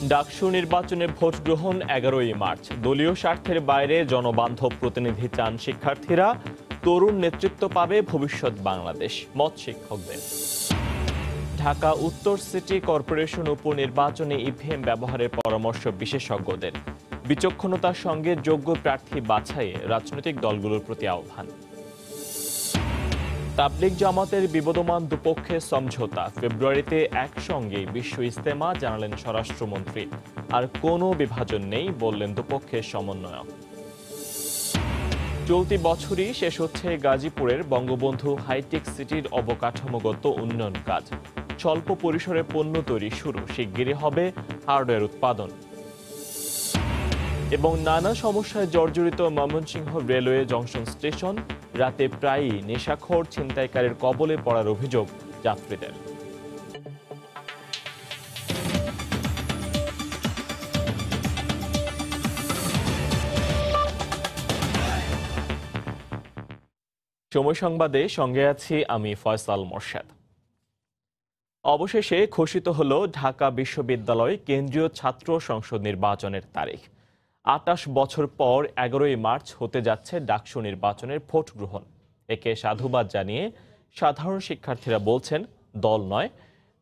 ডাকসু নির্বাচনে ভোট গ্রহণ 11ই মার্চ। দলীয় স্বার্থের বাইরে জনবান্ধব প্রতিনিধি চান শিক্ষার্থীরা। তরুণ নেতৃত্ব পাবে ভবিষ্যৎ বাংলাদেশ, মত শিক্ষকদের। ঢাকা উত্তর সিটি কর্পোরেশন উপনির্বাচনে ইভিএম ব্যবহারের পরামর্শ বিশেষজ্ঞদের। বিচক্ষণতার সঙ্গে যোগ্য প্রার্থী বাছাইয়ে রাজনৈতিক দলগুলোর প্রতি আহ্বান। তাবলিগ জামাতের বিবদমান দুপক্ষে সমঝোতা। ফেব্রুয়ারিতে একসঙ্গে বিশ্ব ইজতেমা, জানালেন স্বরাষ্ট্রমন্ত্রী। আর কোনো বিভাজন নেই, বললেন দুপক্ষের সমন্বয়ক। চলতি বছরই শেষ হচ্ছে গাজীপুরের বঙ্গবন্ধু হাইটেক সিটির অবকাঠামোগত উন্নয়ন কাজ। স্বল্প পরিসরে পণ্য তৈরি শুরু, শিগগিরই হবে হার্ডওয়্যার উৎপাদন। এবং নানা সমস্যায় জর্জরিত ময়মনসিংহ রেলওয়ে জংশন স্টেশন। রাতে প্রায়ই নেশাখোর ছিনতাইকারীর কবলে পড়ার অভিযোগ যাত্রীদের। সময় সংবাদে সঙ্গে আছি আমি ফয়সাল মোরশেদ। অবশেষে ঘোষিত হলো ঢাকা বিশ্ববিদ্যালয় কেন্দ্রীয় ছাত্র সংসদ নির্বাচনের তারিখ। 28 বছর পর 11ই মার্চ হতে যাচ্ছে ডাকসু নির্বাচনের ভোট গ্রহণ। একে সাধুবাদ জানিয়ে সাধারণ শিক্ষার্থীরা বলছেন, দল নয়,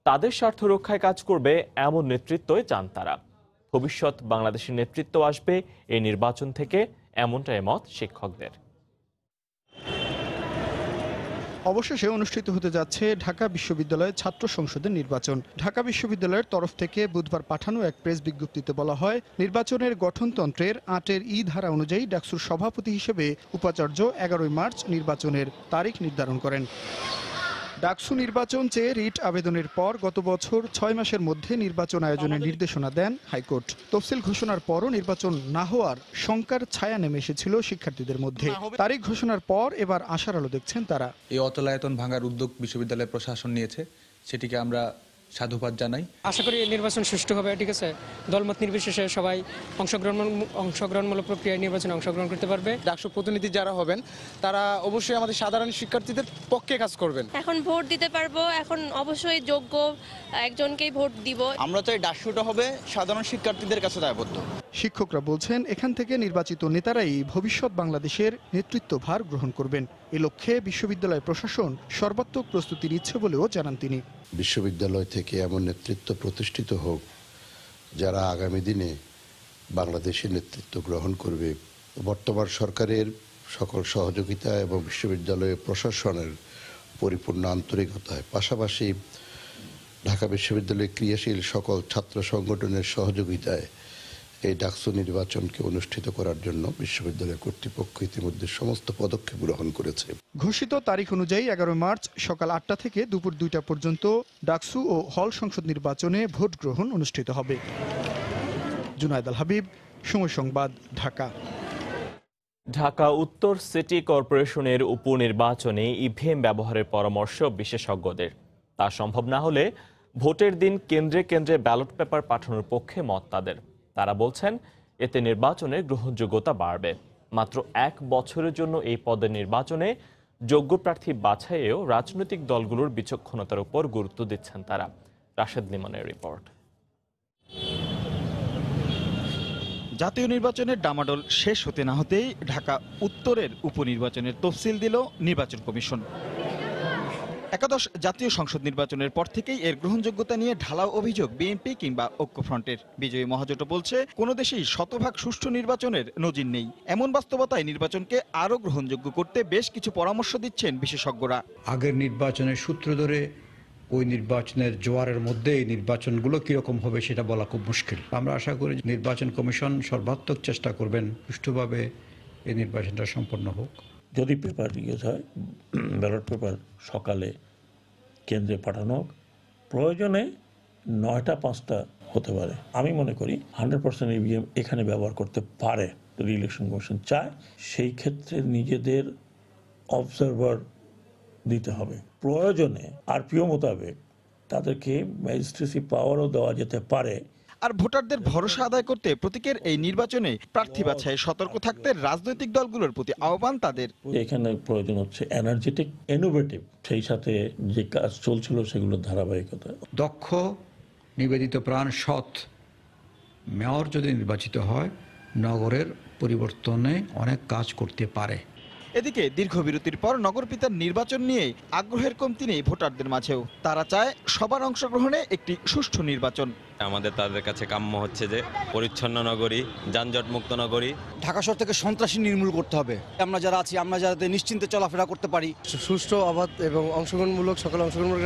তাদের স্বার্থ রক্ষায় কাজ করবে এমন নেতৃত্বই চান তারা। ভবিষ্যৎ বাংলাদেশের নেতৃত্ব আসবে এই নির্বাচন থেকে, এমনটাই মত শিক্ষকদের। অবশেষে অনুষ্ঠিত হতে যাচ্ছে ঢাকা বিশ্ববিদ্যালয়ের ছাত্র সংসদের নির্বাচন। ঢাকা বিশ্ববিদ্যালয়ের তরফ থেকে বুধবার পাঠানো এক প্রেস বিজ্ঞপ্তিতে বলা হয়, নির্বাচনের গঠনতন্ত্রের 8-এর ই ধারা অনুযায়ী ডাকসুর সভাপতি হিসেবে উপাচার্য 11ই মার্চ নির্বাচনের তারিখ নির্ধারণ করেন। ডাকসু নির্বাচন চেয়ে রিট আবেদনের পর গত বছর 6 মাসের মধ্যে নির্বাচন আয়োজনের নির্দেশনা দেন হাইকোর্ট। তফসিল ঘোষণার পরও নির্বাচন না হওয়ার শঙ্কার ছায়া নেমে এসেছিল শিক্ষার্থীদের মধ্যে। তারিখ ঘোষণার পর এবার আশার আলো দেখছেন তারা। এই অচলায়তন ভাঙার উদ্যোগ বিশ্ববিদ্যালয় প্রশাসন নিয়েছে, সেটিকে আমরা সাধুবাদ জানাই। আশা করি নির্বাচন সুষ্ঠু হবে, ঠিক আছে। দলমত নির্বিশেষে সবাই অংশগ্রহণমূলক প্রক্রিয়ায় নির্বাচনে অংশগ্রহণ করতে পারবে। ডাকসু প্রতিনিধি যারা হবেন তারা অবশ্যই আমাদের সাধারণ শিক্ষার্থীদের পক্ষে কাজ করবেন। এখন ভোট দিতে পারবো, এখন অবশ্যই যোগ্য একজনকেই ভোট দিব। আমরা চাই ডাকসুটা হবে সাধারণ শিক্ষার্থীদের কাছে দায়বদ্ধ। শিক্ষকরা বলছেন, এখান থেকে নির্বাচিত নেতারাই ভবিষ্যৎ বাংলাদেশের নেতৃত্বভার গ্রহণ করবেন। এ লক্ষ্যে বিশ্ববিদ্যালয় প্রশাসন সর্বাত্মক প্রস্তুতি নিচ্ছে বলেও জানান তিনি। বিশ্ববিদ্যালয় থেকে এমন নেতৃত্ব প্রতিষ্ঠিত হোক যারা আগামী দিনে বাংলাদেশের নেতৃত্ব গ্রহণ করবে। বর্তমান সরকারের সকল সহযোগিতা এবং বিশ্ববিদ্যালয়ের প্রশাসনের পরিপূর্ণ আন্তরিকতায়, পাশাপাশি ঢাকা বিশ্ববিদ্যালয়ের ক্রিয়াশীল সকল ছাত্র সংগঠনের সহযোগিতায় এই ডাকসু নির্বাচনকে অনুষ্ঠিত করার জন্য বিশ্ববিদ্যালয় কর্তৃপক্ষ ইতিমধ্যে সমস্ত পদক্ষেপ গ্রহণ করেছে। ঘোষিত তারিখ অনুযায়ী 11 মার্চ সকাল 8টা থেকে দুপুর 2টা পর্যন্ত ডাকসু ও হল সংসদ নির্বাচনে ভোট গ্রহণ অনুষ্ঠিত হবে। জুনায়েদ আল হাবিব, সময় সংবাদ, ঢাকা। ঢাকা উত্তর সিটি কর্পোরেশনের উপনির্বাচনে ইভিএম ব্যবহারের পরামর্শ বিশেষজ্ঞদের। তা সম্ভব না হলে ভোটের দিন কেন্দ্রে কেন্দ্রে ব্যালট পেপার পাঠানোর পক্ষে মত তাদের। তারা বলছেন, এতে নির্বাচনের গ্রহণযোগ্যতা বাড়বে। মাত্র 1 বছরের জন্য এই পদের নির্বাচনে যোগ্য প্রার্থী বাছাইয়েও রাজনৈতিক দলগুলোর বিচক্ষণতার উপর গুরুত্ব দিচ্ছেন তারা। রাশেদ লিমনের রিপোর্ট। জাতীয় নির্বাচনের ডামাডোল শেষ হতে না হতেই ঢাকা উত্তরের উপনির্বাচনের তফসিল দিল নির্বাচন কমিশন। একাদশ জাতীয় সংসদ নির্বাচনের পর থেকেই এর গ্রহণযোগ্যতা নিয়ে ঢালাও অভিযোগ বিএনপি কিংবা ঐক্যফ্রন্টের। বিজয়ী মহাজোট বলছে, কোনো দেশেই শতভাগ সুষ্ঠু নির্বাচনের নজির নেই। এমন বাস্তবতায় নির্বাচনকে আরও গ্রহণযোগ্য করতে বেশ কিছু পরামর্শ দিচ্ছেন বিশেষজ্ঞরা। আগের নির্বাচনের সূত্র ধরে ওই নির্বাচনের জোয়ারের মধ্যে এই নির্বাচনগুলো কীরকম হবে সেটা বলা খুব মুশকিল। আমরা আশা করি নির্বাচন কমিশন সর্বাত্মক চেষ্টা করবেন সুষ্ঠুভাবে এই নির্বাচনটা সম্পন্ন হোক। যদি পেপার ইউজ হয়, ব্যালট পেপার সকালে কেন্দ্রে পাঠানো হোক, প্রয়োজনে 9টা 5টা হতে পারে। আমি মনে করি 100% ইভিএম এখানে ব্যবহার করতে পারে যদি ইলেকশন কমিশন চায়। সেই ক্ষেত্রে নিজেদের অবজারভার দিতে হবে। প্রয়োজনে আরপিও মোতাবেক তাদেরকে ম্যাজিস্ট্রেসি পাওয়ারও দেওয়া যেতে পারে। আর ভোটারদের ভরসা আদায় করতে প্রতীকের এই নির্বাচনে প্রার্থী বাছাইয়ে সতর্ক থাকতে রাজনৈতিক দলগুলোর প্রতি আহ্বান তাদের। এখানে প্রয়োজন হচ্ছে এনার্জেটিক, ইনোভেটিভ, সেই সাথে যে কাজ চলছিল সেগুলোর ধারাবাহিকতা। দক্ষ, নিবেদিত প্রাণ, সৎ মেয়র যদি নির্বাচিত হয় নগরের পরিবর্তনে অনেক কাজ করতে পারে। এদিকে দীর্ঘ বিরতির পর নগরপিতার নির্বাচন নিয়ে আগ্রহের কমতি নেই ভোটারদের মাঝেও। তারা চায় সবার অংশগ্রহণে একটি সুষ্ঠু নির্বাচন। আমাদের তাদের কাছে কাম্য হচ্ছে যে পরিচ্ছন্ন নগরী, যানজটমুক্ত নগরী। ঢাকা শহর থেকে সন্ত্রাসী নির্মূল করতে হবে। আমরা যারা আছি আমরা যাতে নিশ্চিন্তে চলাফেরা করতে পারি। সুষ্ঠু, অবাধ এবং অংশগ্রহণমূলক সকল অংশগ্রহণমূলক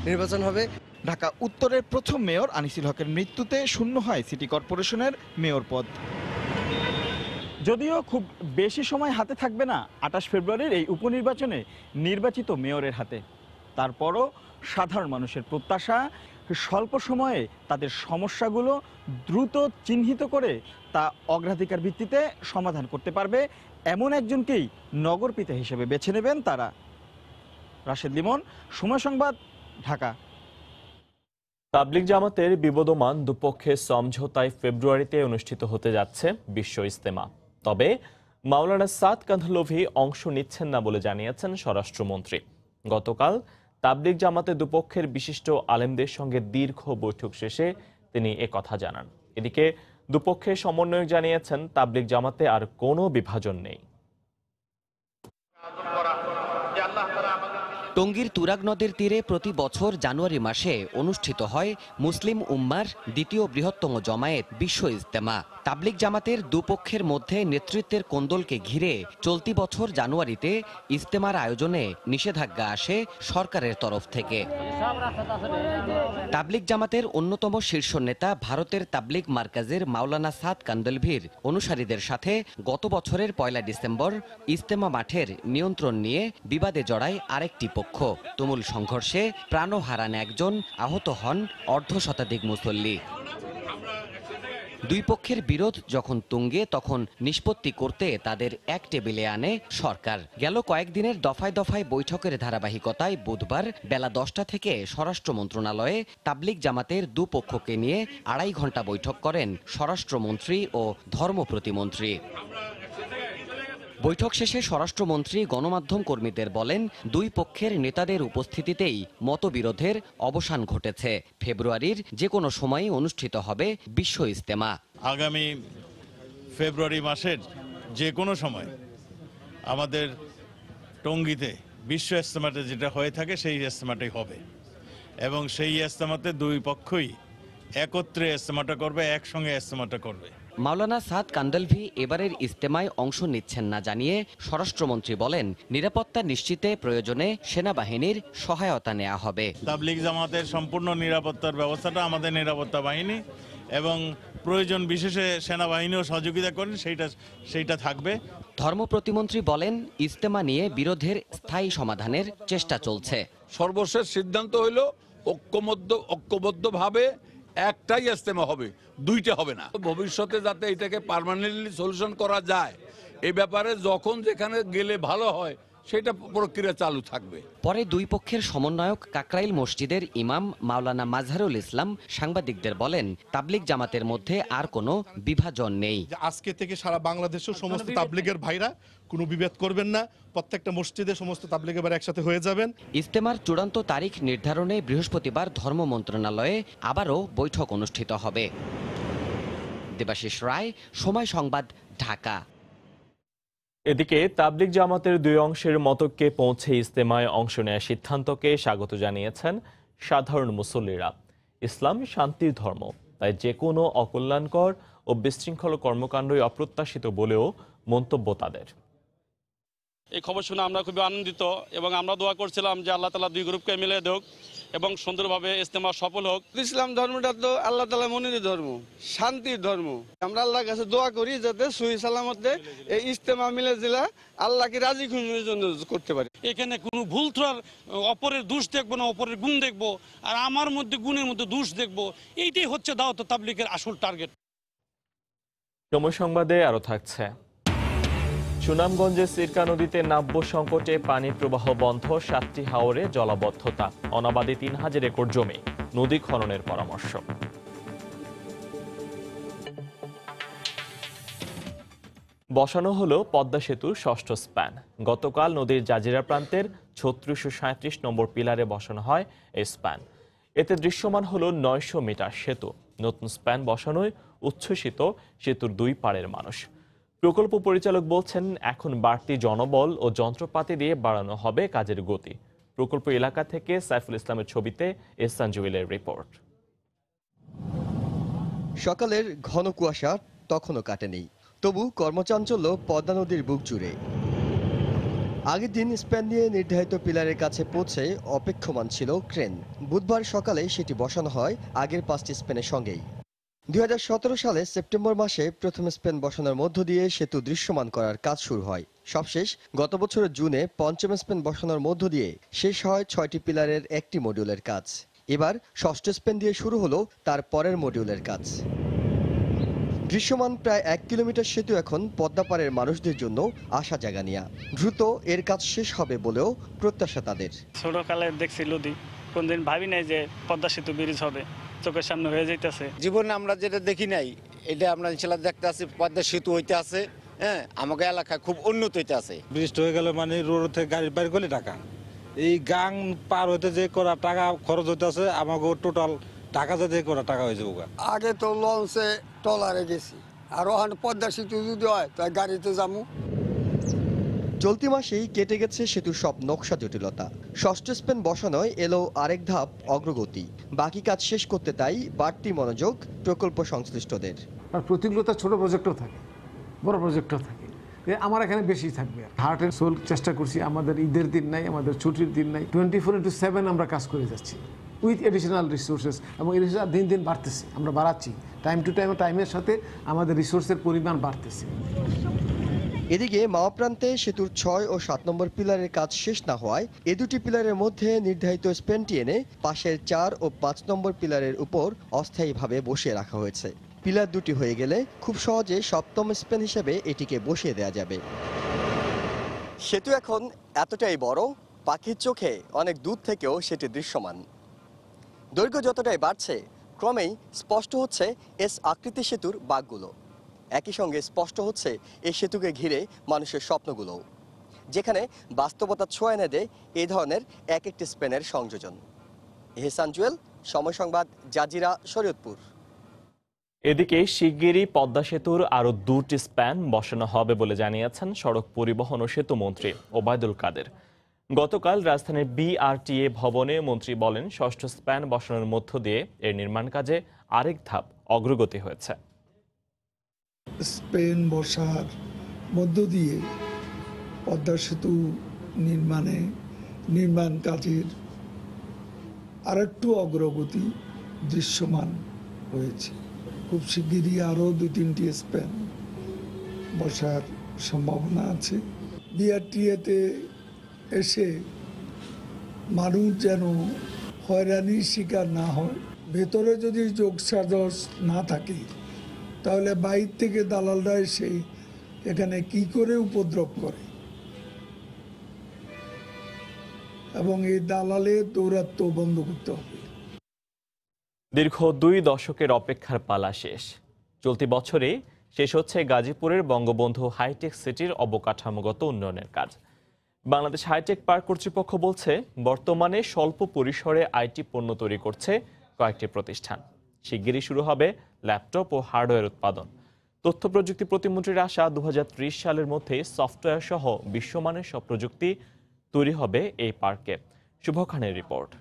নির্বাচন হবে। ঢাকা উত্তরের প্রথম মেয়র আনিসুল হকের মৃত্যুতে শূন্য হয় সিটি কর্পোরেশনের মেয়র পদ। যদিও খুব বেশি সময় হাতে থাকবে না 28 ফেব্রুয়ারির এই উপনির্বাচনে নির্বাচিত মেয়রের হাতে, তারপরও সাধারণ মানুষের প্রত্যাশা স্বল্প সময়ে তাদের সমস্যাগুলো দ্রুত চিহ্নিত করে তা অগ্রাধিকার ভিত্তিতে সমাধান করতে পারবে এমন একজনকেই নগরপিতা হিসেবে বেছে নেবেন তারা। রাশেদ লিমন, সময় সংবাদ, ঢাকা। তাবলিগ জামাতের বিবদমান দুপক্ষের সমঝোতায় ফেব্রুয়ারিতে অনুষ্ঠিত হতে যাচ্ছে বিশ্ব ইজতেমা। তবে মাওলানা সাদ কান্ধলভি অংশ নিচ্ছেন না বলে জানিয়েছেন স্বরাষ্ট্রমন্ত্রী। গতকাল তাবলিগ জামাতের দুপক্ষের বিশিষ্ট আলেমদের সঙ্গে দীর্ঘ বৈঠক শেষে তিনি একথা জানান। এদিকে দুপক্ষের সমন্বয়ক জানিয়েছেন তাবলিগ জামাতে আর কোনো বিভাজন নেই। টঙ্গীর তুরাগ নদের তীরে প্রতি বছর জানুয়ারি মাসে অনুষ্ঠিত হয় মুসলিম উম্মার দ্বিতীয় বৃহত্তম জমায়েত বিশ্ব ইজতেমা। তাবলিগ জামাতের দুপক্ষের মধ্যে নেতৃত্বের কোন্দলকে ঘিরে চলতি বছর জানুয়ারিতে ইজতেমার আয়োজনে নিষেধাজ্ঞা আসে সরকারের তরফ থেকে। তাবলিগ জামাতের অন্যতম শীর্ষ নেতা ভারতের তাবলিগ মার্কাজের মাওলানা সাদ কান্দলভির অনুসারীদের সাথে গত বছরের 1 ডিসেম্বর ইজতেমা মাঠের নিয়ন্ত্রণ নিয়ে বিবাদে জড়ায় আরেকটি পক্ষ। তুমুল সংঘর্ষে প্রাণও হারান একজন, আহত হন অর্ধশতাধিক মুসল্লি। দুই পক্ষের বিরোধ যখন তুঙ্গে তখন নিষ্পত্তি করতে তাদের এক টেবিলে আনে সরকার। গেল কয়েকদিনের দফায় দফায় বৈঠকের ধারাবাহিকতায় বুধবার বেলা 10টা থেকে স্বরাষ্ট্র মন্ত্রণালয়ে তাবলিগ জামাতের দুপক্ষকে নিয়ে 2.5 ঘন্টা বৈঠক করেন স্বরাষ্ট্রমন্ত্রী ও ধর্ম প্রতিমন্ত্রী। বৈঠক শেষে স্বরাষ্ট্রমন্ত্রী গণমাধ্যম কর্মীদের বলেন, দুই পক্ষের নেতাদের উপস্থিতিতেই মতবিরোধের অবসান ঘটেছে। ফেব্রুয়ারির যে কোনো সময়ই অনুষ্ঠিত হবে বিশ্ব ইজতেমা। আগামী ফেব্রুয়ারি মাসের যে কোনো সময় আমাদের টঙ্গীতে বিশ্ব ইজতেমাতে যেটা হয়ে থাকে সেই ইজতেমাটাই হবে এবং সেই ইজতেমাতে দুই পক্ষই একত্রে ইজতেমাটা করবে, একসঙ্গে ইজতেমাটা করবে। মাওলানা সাদ কান্দলভি এবারের ইজতেমায় অংশ নিচ্ছেন না জানিয়ে স্বরাষ্ট্রমন্ত্রী বলেন, নিরাপত্তা নিশ্চিতে প্রয়োজনে সেনাবাহিনীর সহায়তা নেওয়া হবে। তাবলিগ জামাতের সম্পূর্ণ নিরাপত্তার ব্যবস্থাটা আমাদের নিরাপত্তা বাহিনী এবং প্রয়োজন বিশেষে সেনাবাহিনীও সহযোগিতা করেন, সেইটা থাকবে। ধর্ম প্রতিমন্ত্রী বলেন, ইজতেমা নিয়ে বিরোধের স্থায়ী সমাধানের চেষ্টা চলছে। সর্বশেষ সিদ্ধান্ত হইল ঐক্যবদ্ধভাবে একটাই ইজতেমা হবে, দুইটা হবে না। ভবিষ্যতে যাতে এটাকে পার্মানেন্টলি সলিউশন করা যায় এই ব্যাপারে যখন যেখানে গেলে ভালো হয় সেটা প্রক্রিয়া চালু থাকবে। পরে দুই পক্ষের সমন্বয়ক কাকরাইল মসজিদের ইমাম মাওলানা মাজহারুল ইসলাম সাংবাদিকদের বলেন, তাবলিগ জামাতের মধ্যে আর কোনো বিভাজন নেই। আজকে থেকে সারা বাংলাদেশের সমস্ত তাবলিগের ভাইরা কোনো বিভেদ করবেন না, প্রত্যেকটা মসজিদে সমস্ত তাবলিগের ভাইরা একসাথে হয়ে যাবেন। ইজতেমার চূড়ান্ত তারিখ নির্ধারণে বৃহস্পতিবার ধর্ম মন্ত্রণালয়ে আবারও বৈঠক অনুষ্ঠিত হবে। দেবাশিস রায়, সময় সংবাদ, ঢাকা। এদিকে তাবলিগ জামাতের দুই অংশের মতকে পৌঁছে ইজতেমায় অংশ নেওয়ার সিদ্ধান্তকে স্বাগত জানিয়েছেন সাধারণ মুসল্লিরা। ইসলাম শান্তির ধর্ম, তাই যে কোনো অকল্যাণকর ও বিশৃঙ্খল কর্মকাণ্ডই অপ্রত্যাশিত বলেও মন্তব্য তাদের। এই খবর শুনে আমরা খুবই আনন্দিত এবং আমরা দোয়া করছিলাম যে আল্লাহ তাআলা দুই গ্রুপকে মিলে দেখ এবং সুন্দরভাবে ইজতেমা সফল হোক। ইসলাম ধর্মটা তো আল্লাহ তাআলা মনোনীত ধর্ম, শান্তির ধর্ম। আমরা আল্লাহর কাছে দোয়া করি যাতে সহি সালামতে এই ইজতেমা মিলে দিলা আল্লাহকে রাজি খুশির জন্য করতে পারি। এখানে কোনো ভুল ত্রুটি, অপরের দোষ দেখবো না, অপরের গুণ দেখবো, আর আমার মধ্যে গুণের মধ্যে দোষ দেখবো। এইটাই হচ্ছে দাওয়াত তাবলীগের আসল টার্গেট। সময় সংবাদে আরো থাকছে, সুনামগঞ্জে সিরকা নদীতে নাব্য সংকটে পানি প্রবাহ বন্ধ, 7টি হাওরে জলাবদ্ধতা, অনাবাদী 3000 একর জমি, নদী খননের পরামর্শ। বসানো হলো পদ্মা সেতুর 6ষ্ঠ স্প্যান। গতকাল নদীর জাজিরা প্রান্তের 3637 নম্বর পিলারে বসানো হয় এই স্প্যান। এতে দৃশ্যমান হলো 900 মিটার সেতু। নতুন স্প্যান বসানোয় উচ্ছ্বসিত সেতুর দুই পাড়ের মানুষ। প্রকল্প পরিচালক বলছেন, এখন বাড়তি জনবল ও যন্ত্রপাতি দিয়ে বাড়ানো হবে কাজের গতি। প্রকল্প এলাকা থেকে সাইফুল ইসলামের ছবিতে এহসান জুয়েলের রিপোর্ট। সকালের ঘন কুয়াশা তখনও কাটেনি, তবু কর্মচাঞ্চল্য পদ্মা নদীর বুক জুড়ে। আগের দিন স্প্যান নিয়ে নির্ধারিত পিলারের কাছে পৌঁছে অপেক্ষমান ছিল ক্রেন। বুধবার সকালে সেটি বসানো হয় আগের 5টি স্প্যানের সঙ্গেই। 2017 সালে সেপ্টেম্বর মাসে প্রথম স্প্যান বসানোর মধ্য দিয়ে সেতু দৃশ্যমান করার কাজ শুরু হয়। সবশেষ গত বছরের জুনে পঞ্চম স্প্যান বসানোর মধ্য দিয়ে শেষ হয় 6টি পিলারের একটি মডিউলের কাজ। এবার ষষ্ঠ স্প্যান দিয়ে শুরু হলো তার পরের মডিউলের কাজ। দৃশ্যমান প্রায় 1 কিলোমিটার সেতু এখন পদ্মাপাড়ের মানুষদের জন্য আশা জাগানিয়া। দ্রুত এর কাজ শেষ হবে বলেও প্রত্যাশা তাদের। ছোটকালে দেখছি নদী, কোনদিন ভাবি নাই যে পদ্মা সেতু ব্রিজ হবে, চোখের সামনে হয়ে যাইতেছে। জীবনে আমরা যেটা দেখি নাই এটা আমরা ইনশাল্লাহ দেখতে আছি, পদ্মা সেতু হইতে আছে। হ্যাঁ, আমাকে এলাকায় খুব উন্নত হইতে আছে। ব্রিজটা হয়ে গেলে মানে রোড থেকে গাড়ি বাইর করলে টাকা, এই গাং পার হইতে যে করা টাকা খরচ হইতে আছে, আমাকে টোটাল টাকা যাতে করা টাকা হয়ে যাবো। আগে তো লঞ্চে ট্রলারে গেছি, আর ওখানে পদ্মা সেতু যদি হয় তাই গাড়িতে যাবো। চলতি মাসেই কেটে গেছে সেতুর সব নকশা জটিলতা। ষষ্ঠ স্প্যান বসানোয় এলো আরেক ধাপ অগ্রগতি। বাকি কাজ শেষ করতে তাই বাড়তি মনোযোগ প্রকল্প সংশ্লিষ্টদের। আর প্রতিকূলতা ছোট প্রজেক্টও থাকে, বড় প্রজেক্টও থাকে, আমার এখানে বেশি থাকবে। হার্ট অ্যান্ড সোল চেষ্টা করছি, আমাদের ঈদের দিন নাই, আমাদের ছুটির দিন নাই, 24/7 আমরা কাজ করে যাচ্ছি উইথ এডিশনাল রিসোর্সেস, এবং এই রিসোর্স দিন দিন বাড়তেছে, আমরা বাড়াচ্ছি টাইম টু টাইম, টাইমের সাথে আমাদের রিসোর্সের পরিমাণ বাড়তেছে। এদিকে মাওয়া প্রান্তে সেতুর 6 ও 7 নম্বর পিলারের কাজ শেষ না হওয়ায় এ দুটি পিলারের মধ্যে নির্ধারিত স্প্যানটি এনে পাশের 4 ও 5 নম্বর পিলারের উপর অস্থায়ীভাবে বসিয়ে রাখা হয়েছে। পিলার দুটি হয়ে গেলে খুব সহজে সপ্তম স্প্যান হিসেবে এটিকে বসিয়ে দেওয়া যাবে। সেতু এখন এতটাই বড়, পাখির চোখে অনেক দূর থেকেও সেটি দৃশ্যমান। দৈর্ঘ্য যতটাই বাড়ছে, ক্রমেই স্পষ্ট হচ্ছে এস আকৃতি সেতুর বাঁকগুলো। একই সঙ্গে স্পষ্ট হচ্ছে এই সেতুকে ঘিরে মানুষের স্বপ্নগুলোও, যেখানে বাস্তবতা ছোঁয়া এনে দেয় এই ধরনের এক একটি স্প্যানের সংযোজন। এহসান জুয়েল, সময় সংবাদ, জাজিরা, শরীয়তপুর। এদিকে শিগগিরই পদ্মা সেতুর আরও 2টি স্প্যান বসানো হবে বলে জানিয়েছেন সড়ক পরিবহন ও সেতু মন্ত্রী ওবায়দুল কাদের। গতকাল রাজধানীর বিআরটিএ ভবনে মন্ত্রী বলেন, ষষ্ঠ স্প্যান বসানোর মধ্য দিয়ে এর নির্মাণ কাজে আরেক ধাপ অগ্রগতি হয়েছে। স্পেন বসার মধ্য দিয়ে পদ্মা সেতু নির্মাণ কাজের আরেকটু অগ্রগতি দৃশ্যমান হয়েছে। খুব শিগগিরই আরও 2-3টি স্পেন বসার সম্ভাবনা আছে। বিআরটিএতে এসে মানুষ যেন হয়রানির শিকার না হয়। ভেতরে যদি যোগসাজশ না থাকে তাহলে বাইরে থেকে দালালরা এসে এখানে কি করে উপদ্রব করে, এবং এই দালালের দৌরাত্ম্য বন্ধ করতে হবে। দীর্ঘ 2 দশকের অপেক্ষার পালা শেষ। চলতি বছরে শেষ হচ্ছে গাজীপুরের বঙ্গবন্ধু হাইটেক সিটির অবকাঠামোগত উন্নয়নের কাজ। বাংলাদেশ হাইটেক পার্ক কর্তৃপক্ষ বলছে, বর্তমানে স্বল্প পরিসরে আইটি পণ্য তৈরি করছে কয়েকটি প্রতিষ্ঠান। শিগগিরই শুরু হবে ল্যাপটপ ও হার্ডওয়্যার উৎপাদন। তথ্য প্রযুক্তি প্রতিমন্ত্রীর আশা, 2030 সালের মধ্যে সফটওয়্যার সহ বিশ্বমানের সব প্রযুক্তি তৈরি হবে এই পার্কে। শুভ খানের রিপোর্ট।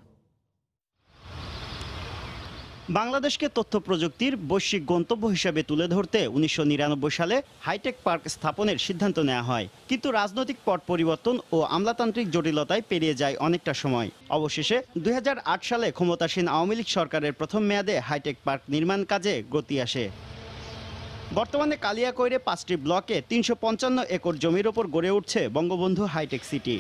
বাংলাদেশকে তথ্য প্রযুক্তির বৈশ্বিক গন্তব্য হিসেবে তুলে ধরতে 1999 সালে হাইটেক পার্ক স্থাপনের সিদ্ধান্ত নেওয়া হয়, কিন্তু রাজনৈতিক পট পরিবর্তন ও আমলাতান্ত্রিক জটিলতায় পেরিয়ে যায় অনেকটা সময়। অবশেষে 2008 সালে ক্ষমতাসীন আওয়ামী লীগ সরকারের প্রথম মেয়াদে হাইটেক পার্ক নির্মাণ কাজে গতি আসে। বর্তমানে কালিয়াকৈরে 5টি ব্লকে 355 একর জমির ওপর গড়ে উঠছে বঙ্গবন্ধু হাইটেক সিটি।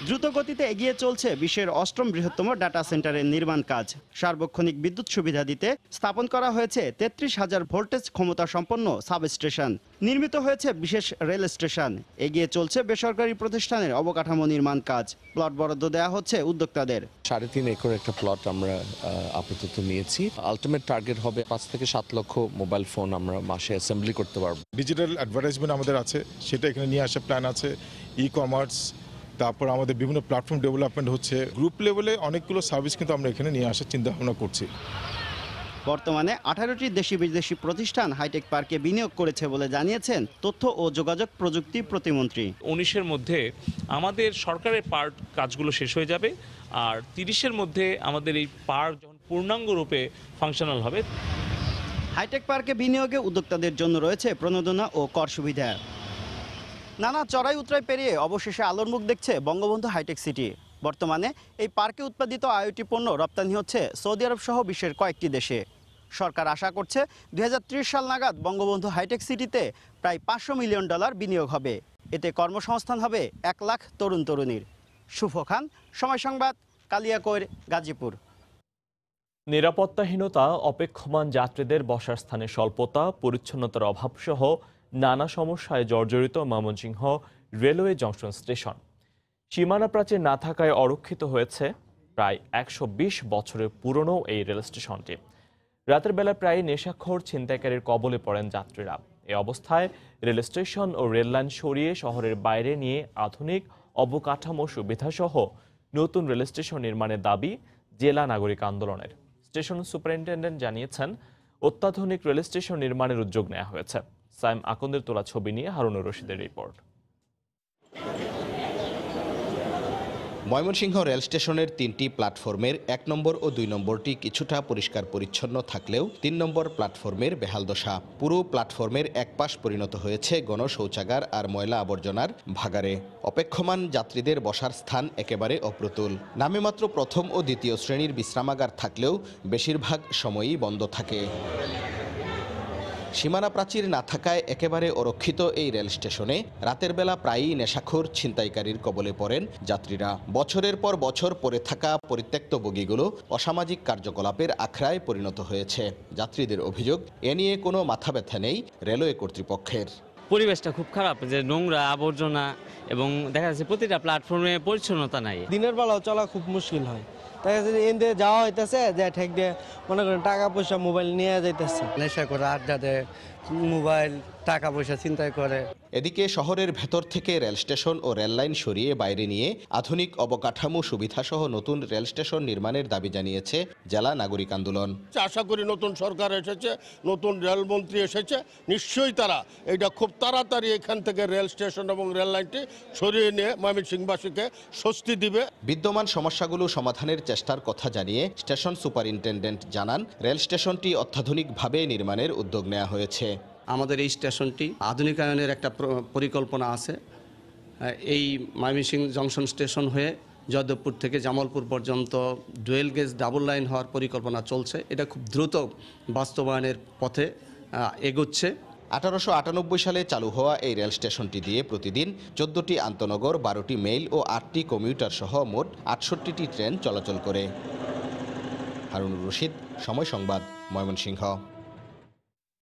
দ্রুত গতিতে এগিয়ে চলছে বিশ্বের 8ম বৃহত্তম ডাটা সেন্টারের নির্মাণ কাজ। সার্বক্ষণিক বিদ্যুৎ সুবিধা দিতে স্থাপন করা হয়েছে 33,000 ভোল্টেজ ক্ষমতা সম্পন্ন সাবস্টেশন। নির্মিত হয়েছে বিশেষ রেল স্টেশন। এগিয়ে চলছে বেসরকারি প্রতিষ্ঠানের অবকাঠামো নির্মাণ কাজ। প্লট বরাদ্দ দেওয়া হচ্ছে উদ্যোক্তাদের। 3.5 একর একটা প্লট আমরা আপাতত নিয়েছি। আলটিমেট টার্গেট হবে 5 থেকে 7 লক্ষ মোবাইল ফোন আমরা মাসে অ্যাসেম্বলি করতে পারবো। ডিজিটাল অ্যাডভার্টাইজমেন্ট আমাদের আছে, সেটা এখানে নিয়ে আসার প্ল্যান আছে। ই কমার্স, তারপর আমাদের বিভিন্ন প্ল্যাটফর্ম ডেভেলপমেন্ট হচ্ছে। গ্রুপ লেভেলে অনেকগুলো সার্ভিস কিন্তু আমরা এখানে নিয়ে আসার চিন্তা ভাবনা করছি। বর্তমানে 18টি দেশি বিদেশি প্রতিষ্ঠান হাইটেক পার্কে বিনিয়োগ করেছে বলে জানিয়েছেন তথ্য ও যোগাযোগ প্রযুক্তি প্রতিমন্ত্রী। 19-এর মধ্যে আমাদের সরকারের পার্ক কাজগুলো শেষ হয়ে যাবে, আর 30-এর মধ্যে আমাদের এই পার্ক যখন পূর্ণাঙ্গ রূপে ফাংশনাল হবে। হাইটেক পার্কে বিনিয়োগে উদ্যোক্তাদের জন্য রয়েছে প্রণোদনা ও কর সুবিধা। নানা চড়াই উতরাই পেরিয়ে অবশেষে আলোর মুখ দেখছে বঙ্গবন্ধু হাইটেক সিটি। বর্তমানে এই পার্কে উৎপাদিত আইওটি পণ্য রপ্তানি হচ্ছে সৌদি আরব সহ বিশ্বের কয়েকটি দেশে। সরকার আশা করছে 2030 সাল নাগাদ বঙ্গবন্ধু হাইটেক সিটিতে প্রায় $500 মিলিয়ন বিনিয়োগ হবে। এতে কর্মসংস্থান হবে 1 লাখ তরুণ তরুণীর। শুভ খান, সময় সংবাদ, কালিয়াকৈর, গাজীপুর। নিরাপত্তাহীনতা, অপেক্ষমান যাত্রীদের বসার স্থানে স্বল্পতা, পরিচ্ছন্নতার অভাবসহ নানা সমস্যায় জর্জরিত ময়মনসিংহ রেলওয়ে জংশন স্টেশন। সীমানা প্রাচীর না থাকায় অরক্ষিত হয়েছে প্রায় 120 বছরের পুরনো এই রেল স্টেশনটি। রাতের বেলা প্রায় নেশাখোর ছিনতাইকারীর কবলে পড়েন যাত্রীরা। এই অবস্থায় রেল স্টেশন ও রেললাইন সরিয়ে শহরের বাইরে নিয়ে আধুনিক অবকাঠামো সুবিধাসহ নতুন রেল স্টেশন নির্মাণের দাবি জেলা নাগরিক আন্দোলনের। স্টেশন সুপারিনটেন্ডেন্ট জানিয়েছেন, অত্যাধুনিক রেল স্টেশন নির্মাণের উদ্যোগ নেওয়া হয়েছে। সাইম আকন্দের তোলা ছবি নিয়ে হারুনুর রশিদের রিপোর্ট। ময়মনসিংহ রেল স্টেশনের 3টি প্ল্যাটফর্মের 1 নম্বর ও 2 নম্বরটি কিছুটা পরিষ্কার পরিচ্ছন্ন থাকলেও 3 নম্বর প্ল্যাটফর্মের বেহাল দশা। পুরো প্ল্যাটফর্মের এক পাশ পরিণত হয়েছে গণশৌচাগার আর ময়লা আবর্জনার ভাগাড়ে। অপেক্ষমান যাত্রীদের বসার স্থান একেবারে অপ্রতুল। নামে মাত্র প্রথম ও দ্বিতীয় শ্রেণীর বিশ্রামাগার থাকলেও বেশিরভাগ সময়ই বন্ধ থাকে। সীমানা প্রাচীর না থাকায় একেবারে অরক্ষিত এই রেল স্টেশনে রাতের বেলা প্রায়ই নেশাখোর ছিনতাইকারীর কবলে পড়েন যাত্রীরা। বছরের পর বছর পড়ে থাকা পরিত্যক্ত বগিগুলো অসামাজিক কার্যকলাপের আখড়ায় পরিণত হয়েছে। যাত্রীদের অভিযোগ, এ নিয়ে কোনো মাথা ব্যথা নেই রেলওয়ে কর্তৃপক্ষের। পরিবেশটা খুব খারাপ, যে নোংরা আবর্জনা এবং দেখা যাচ্ছে প্রতিটা প্ল্যাটফর্মে পরিচ্ছন্নতা নাই। দিনের বেলাও চলা খুব মুশকিল হয়। তাই এনে যাওয়া হইতেছে যে ঠেক দিয়ে মনে করেন টাকা পয়সা মোবাইল নিয়ে যাইতেছে। নেশা করে আড্ডা দেয়, মোবাইল টাকা পয়সা চিন্তাই করে। এদিকে শহরের ভেতর থেকে রেল স্টেশন ও রেল লাইন সরিয়ে বাইরে নিয়ে আধুনিক অবকাঠামো সুবিধাসহ নতুন রেল স্টেশন নির্মাণের দাবি জানিয়েছে জেলা নাগরিক আন্দোলন। আশা করি নতুন সরকার এসেছে, নতুন রেলমন্ত্রী এসেছে, নিশ্চয়ই তারা এটা খুব তাড়াতাড়ি এখান থেকে রেল স্টেশন এবং রেল লাইনটি সরিয়ে নিয়ে ময়মনসিংহবাসীকে স্বস্তি দিবে। বিদ্যমান সমস্যাগুলো সমাধানের চেষ্টার কথা জানিয়ে স্টেশন সুপারিনটেন্ডেন্ট জানান, রেল স্টেশনটি অত্যাধুনিকভাবে নির্মাণের উদ্যোগ নেওয়া হয়েছে। আমাদের এই স্টেশনটি আধুনিকায়নের একটা পরিকল্পনা আছে। এই ময়মনসিংহ জংশন স্টেশন হয়ে যাদবপুর থেকে জামালপুর পর্যন্ত ডুয়েল গেজ ডাবল লাইন হওয়ার পরিকল্পনা চলছে। এটা খুব দ্রুত বাস্তবায়নের পথে এগোচ্ছে। 1898 সালে চালু হওয়া এই রেল স্টেশনটি দিয়ে প্রতিদিন 14টি আন্তনগর, 12টি মেইল ও 8টি কমিউটার সহ মোট 68টি ট্রেন চলাচল করে। হারুনুর রশিদ, সময় সংবাদ, ময়মনসিংহ।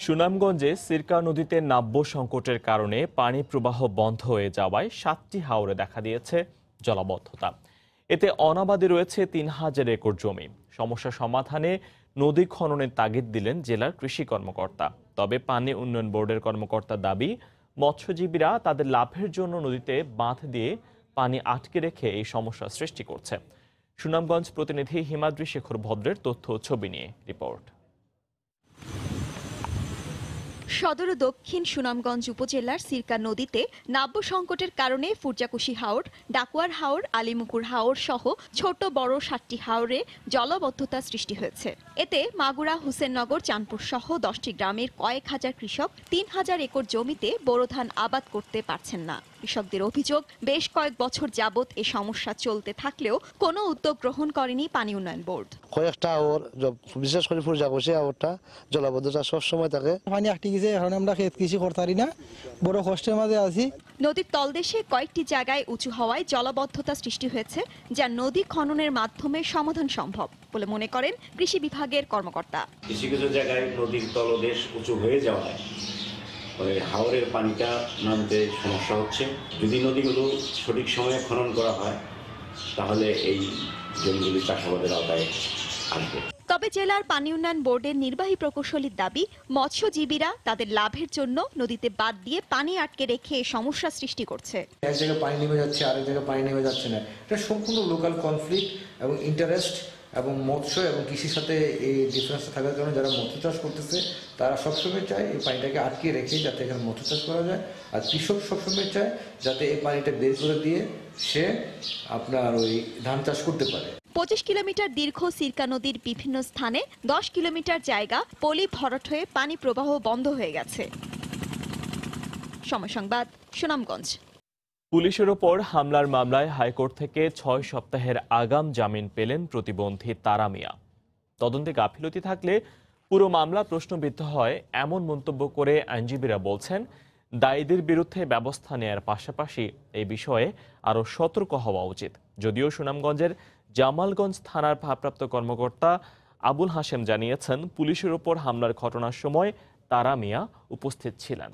সুনামগঞ্জে সিরকা নদীতে নাব্য সংকটের কারণে পানি প্রবাহ বন্ধ হয়ে যাওয়ায় 7টি হাওরে দেখা দিয়েছে জলাবদ্ধতা। এতে অনাবাদী রয়েছে 3000 একর জমি। সমস্যা সমাধানে নদী খননের তাগিদ দিলেন জেলার কৃষি কর্মকর্তা। তবে পানি উন্নয়ন বোর্ডের কর্মকর্তার দাবি, মৎস্যজীবীরা তাদের লাভের জন্য নদীতে বাঁধ দিয়ে পানি আটকে রেখে এই সমস্যা সৃষ্টি করছে। সুনামগঞ্জ প্রতিনিধি হিমাদ্রি শেখর ভদ্রের তথ্য ছবি নিয়ে রিপোর্ট। সদর ও দক্ষিণ সুনামগঞ্জ উপজেলার সিরকা নদীতে নাব্য সংকটের কারণে ফুরজাকুশি হাওর, ডাকুয়ার হাওর, আলিমুকুর হাওর সহ ছোট বড় 7টি হাওরে জলাবদ্ধতা সৃষ্টি হয়েছে। এতে মাগুরা, হুসেননগর, চাঁদপুর সহ 10টি গ্রামের কয়েক হাজার কৃষক 3000 একর জমিতে বোরো ধান আবাদ করতে পারছেন না। কৃষকদের অভিযোগ, বেশ কয়েক বছর যাবৎ এ সমস্যা চলতে থাকলেও কোনো উদ্যোগ গ্রহণ করেনি পানি উন্নয়ন বোর্ড। কয়েকটা হাওর, বিশেষ করে ফুরজাকুশি হাওরটা জলাবদ্ধতা সবসময় থাকে। পানি আটকে গেছে, এখন আমরা ক্ষেত কৃষি করতে পারি না, বড় কষ্টের মাঝে আছি। নদীর তলদেশে কয়েকটি জায়গায় উঁচু হওয়ায় জলাবদ্ধতা সৃষ্টি হয়েছে, যা নদী খননের মাধ্যমে সমাধান সম্ভব বলে মনে করেন কৃষি বিভাগের কর্মকর্তা। কিছু কিছু জায়গায় নদীর তলদেশ উঁচু হয়ে যাওয়ায় হাওরের পানিটা নামতে সমস্যা হচ্ছে। যদি নদীগুলো সঠিক সময়ে খনন করা হয় তাহলে এই জমিগুলি চাষাবাদের আওতায় আসবে। তবে জেলার পানি উন্নয়ন বোর্ডের নির্বাহী প্রকৌশলীর দাবি, মৎস্যজীবীরা তাদের লাভের জন্য নদীতে বাঁধ দিয়ে পানি আটকে রেখে সমস্যা সৃষ্টি করছে। এক জায়গায় পানি নেমে যাচ্ছে, আরেক জায়গায় পানি নেমে যাচ্ছে না। এটা সম্পূর্ণ লোকাল কনফ্লিক্ট এবং ইন্টারেস্ট এবং মৎস্য এবং কৃষির সাথে এই ডিফারেন্সটা থাকার কারণে যারা মৎস্য চাষ করতেছে তারা সবসময় চায় এই পানিটাকে আটকে রেখে যাতে এখানে মৎস্য চাষ করা যায়, আর কৃষক সবসময় চায় যাতে এই পানিটা বের করে দিয়ে সে আপনার ওই ধান চাষ করতে পারে। 25 কিলোমিটার দীর্ঘ সিরকা নদীর বিভিন্ন স্থানে 10 কিলোমিটার জায়গা পলি ভরাট হয়ে পানি প্রবাহ বন্ধ হয়ে গেছে। সময় সংবাদ, সুনামগঞ্জ। পুলিশের ওপর হামলার মামলায় হাইকোর্ট থেকে 6 সপ্তাহের আগাম জামিন পেলেন প্রতিবন্ধী তারা মিয়া। তদন্তে গাফিলতি থাকলে পুরো মামলা প্রশ্নবিদ্ধ হয় এমন মন্তব্য করে আইনজীবীরা বলছেন, দায়ীদের বিরুদ্ধে ব্যবস্থা নেয়ার পাশাপাশি এই বিষয়ে আরও সতর্ক হওয়া উচিত। যদিও সুনামগঞ্জের জামালগঞ্জ থানার ভারপ্রাপ্ত কর্মকর্তা আবুল হাশেম জানিয়েছেন, পুলিশের ওপর হামলার ঘটনার সময় তারা মিয়া উপস্থিত ছিলেন।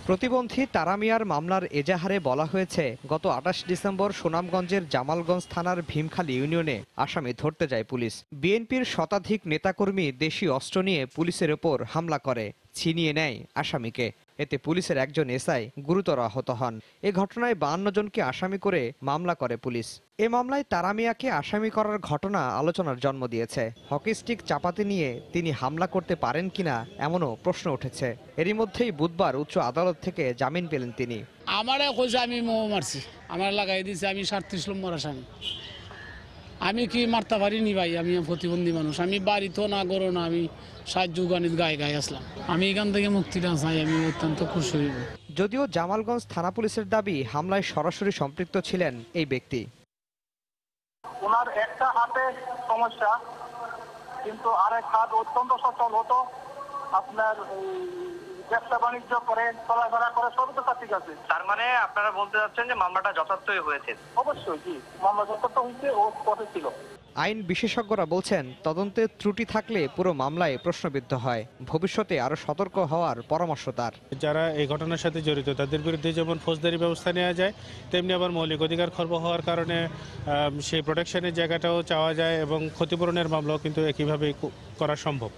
প্রতিবন্ধী তারা মিয়ার মামলার এজাহারে বলা হয়েছে, গত 28 ডিসেম্বর সুনামগঞ্জের জামালগঞ্জ থানার ভীমখালী ইউনিয়নে আসামি ধরতে যায় পুলিশ। বিএনপির শতাধিক নেতাকর্মী দেশীয় অস্ত্র নিয়ে পুলিশের ওপর হামলা করে, ছিনিয়ে নেয় আসামিকে। এতে পুলিশের একজন এসআই গুরুতর আহত হন। এ ঘটনায় 52 জনকে আসামি করে মামলা করে পুলিশ। এ মামলায় তারা মিয়াকে আসামি করার ঘটনা আলোচনার জন্ম দিয়েছে। হকি স্টিক চাপাতি নিয়ে তিনি হামলা করতে পারেন কিনা এমনও প্রশ্ন উঠেছে। এরই মধ্যেই বুধবার উচ্চ আদালত থেকে জামিন পেলেন তিনি। আমারে কইছে আমি মারছি, আমার লাগাই দিয়েছে, আমি 37 নম্বর আসামি। আমি কি মারতে পারিনি ভাই, আমি প্রতিবন্ধী মানুষ, আমি বাড়িতে না গরো না, আমি সাহায্য গানিত গায়ে গায়ে আসলাম। আমি এখান থেকে মুক্তিটা চাই, আমি অত্যন্ত খুশি হইব। যদিও জামালগঞ্জ থানা পুলিশের দাবি হামলায় সরাসরি সম্পৃক্ত ছিলেন এই ব্যক্তি। ওনার একটা হাতে সমস্যা, কিন্তু আরেক হাত অত্যন্ত সচল হতো, আপনার ব্যবসা বাণিজ্য করে চলাফেরা করে, সবই তো ঠিক আছে। তার মানে আপনারা বলতে যাচ্ছেন যে মামলাটা যথার্থই হয়েছে? অবশ্যই, জি, মামলা যথার্থ হয়েছে, ও পথে ছিল। আইন বিশেষজ্ঞরা বলছেন, তদন্তে ত্রুটি থাকলে পুরো মামলায় প্রশ্নবিদ্ধ হয়। ভবিষ্যতে আরো সতর্ক হওয়ার পরামর্শ তার। যারা এই ঘটনার সাথে জড়িত তাদের বিরুদ্ধে যেমন ফৌজদারি ব্যবস্থা নেওয়া যায়, তেমনি আবার মৌলিক অধিকার খর্ব হওয়ার কারণে সেই প্রোটেকশনের জায়গাটাও চাওয়া যায় এবং ক্ষতিপূরণের মামলাও কিন্তু একইভাবে করা সম্ভব,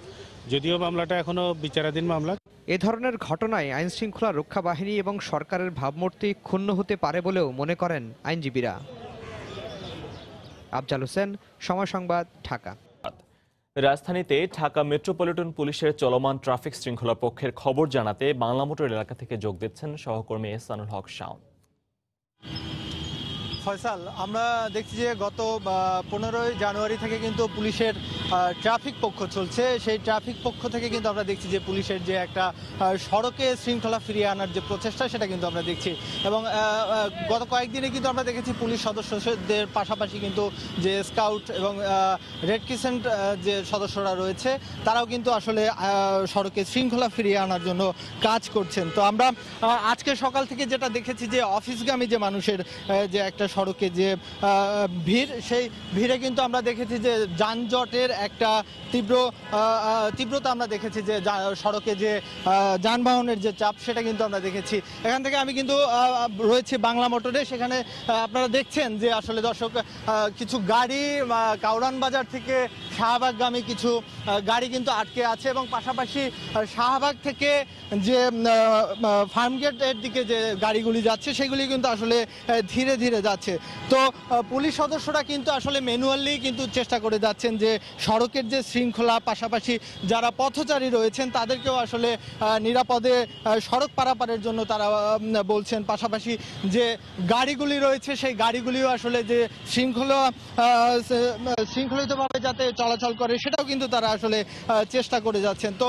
যদিও মামলাটা এখনো বিচারাধীন মামলা। এ ধরনের ঘটনায় আইন শৃঙ্খলা রক্ষা বাহিনী এবং সরকারের ভাবমূর্তি ক্ষুণ্ণ হতে পারে বলেও মনে করেন আইনজীবীরা। আফজাল হোসেন, সময় সংবাদ, ঢাকা। রাজধানীতে ঢাকা মেট্রোপলিটন পুলিশের চলমান ট্রাফিক শৃঙ্খলা পক্ষের খবর জানাতে বাংলা মোটর এলাকা থেকে যোগ দিচ্ছেন সহকর্মী এহসানুল হক শাওন। ফয়সাল, আমরা দেখছি যে গত 15ই জানুয়ারি থেকে কিন্তু পুলিশের ট্রাফিক পক্ষ চলছে। সেই ট্রাফিক পক্ষ থেকে কিন্তু আমরা দেখছি যে পুলিশের যে একটা সড়কে শৃঙ্খলা ফিরিয়ে আনার যে প্রচেষ্টা, সেটা কিন্তু আমরা দেখছি। এবং গত কয়েকদিনে কিন্তু আমরা দেখেছি পুলিশ সদস্যদের পাশাপাশি কিন্তু যে স্কাউট এবং রেড ক্রিসেন্ট যে সদস্যরা রয়েছে, তারাও কিন্তু আসলে সড়কে শৃঙ্খলা ফিরিয়ে আনার জন্য কাজ করছেন। তো আমরা আজকে সকাল থেকে যেটা দেখেছি যে অফিসগামী যে মানুষের যে একটা সড়কে যে ভিড়, সেই ভিড়ে কিন্তু আমরা দেখেছি যে যানজটের একটা তীব্রতা আমরা দেখেছি, যে সড়কে যে যানবাহনের যে চাপ, সেটা কিন্তু আমরা দেখেছি। এখান থেকে আমি কিন্তু রয়েছে বাংলা মোটরে, সেখানে আপনারা দেখছেন যে আসলে দর্শক কিছু গাড়ি কাউরান বাজার থেকে শাহবাগগামী কিছু গাড়ি কিন্তু আটকে আছে, এবং পাশাপাশি শাহবাগ থেকে যে ফার্মগেটের দিকে যে গাড়িগুলি যাচ্ছে, সেগুলি কিন্তু আসলে ধীরে ধীরে যাচ্ছে। তো পুলিশ সদস্যরা কিন্তু আসলে ম্যানুয়ালি কিন্তু চেষ্টা করে যাচ্ছেন যে সড়কের যে শৃঙ্খলা, পাশাপাশি যারা পথচারী রয়েছেন তাদেরকেও আসলে নিরাপদে সড়ক পারাপারের জন্য তারা বলছেন। পাশাপাশি যে গাড়িগুলি রয়েছে, সেই গাড়িগুলিও আসলে যে শৃঙ্খলিতভাবে যাতে চলাচল করে, সেটাও কিন্তু তারা আসলে চেষ্টা করে যাচ্ছেন। তো